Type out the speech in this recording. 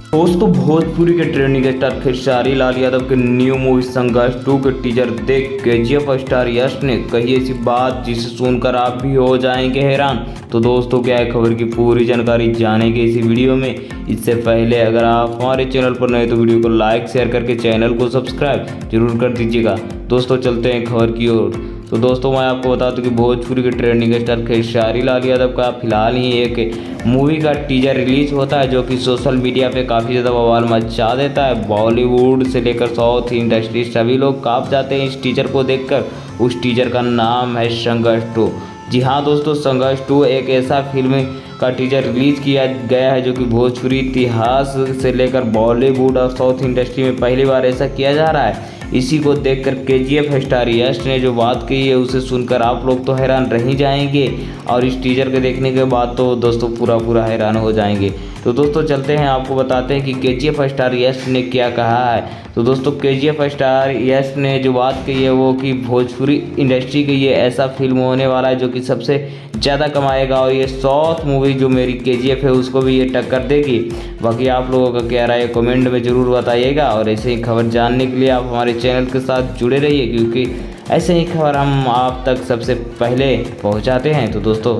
दोस्तों भोजपुरी के trending star Khesari Lal Yadav के न्यू मूवी संघर्ष 2 के टीजर देख केजीएफ स्टार यश ने कही ऐसी बात जिसे सुनकर आप भी हो जाएंगे हैरान। तो दोस्तों क्या है, खबर की पूरी जानकारी जानेंगे इसी वीडियो में। इससे पहले अगर आप हमारे चैनल पर नए तो वीडियो को लाइक शेयर करके चैनल को सब्सक्राइब जरूर कर दीजिएगा। दोस्तों चलते हैं खबर की ओर। तो दोस्तों मैं आपको बता दूं कि भोजपुरी के ट्रेंडिंग स्टार खेसारी लाल यादव का फिलहाल ही एक मूवी का टीजर रिलीज होता है जो कि सोशल मीडिया पे काफ़ी ज़्यादा बवाल मचा देता है। बॉलीवुड से लेकर साउथ इंडस्ट्री सभी लोग काँप जाते हैं इस टीजर को देखकर। उस टीजर का नाम है संघर्ष 2। जी हाँ दोस्तों, संघर्ष 2 एक ऐसा फिल्म का टीजर रिलीज किया गया है जो कि भोजपुरी इतिहास से लेकर बॉलीवुड और साउथ इंडस्ट्री में पहली बार ऐसा किया जा रहा है। इसी को देखकर केजीएफ स्टार यश ने जो बात कही है उसे सुनकर आप लोग तो हैरान रह ही जाएंगे और इस टीजर के देखने के बाद तो दोस्तों पूरा हैरान हो जाएंगे। तो दोस्तों चलते हैं, आपको बताते हैं कि केजीएफ स्टार यश ने क्या कहा है। तो दोस्तों केजीएफ स्टार यश ने जो बात कही है वो कि भोजपुरी इंडस्ट्री के ये ऐसा फिल्म होने वाला है जो कि सबसे ज़्यादा कमाएगा और ये साउथ मूवी जो मेरी केजीएफ है उसको भी ये टक्कर देगी। बाकी आप लोगों का क्या राय है कमेंट में ज़रूर बताइएगा और ऐसे ही खबर जानने के लिए आप हमारे चैनल के साथ जुड़े रहिए क्योंकि ऐसे ही खबर हम आप तक सबसे पहले पहुंचाते हैं। तो दोस्तों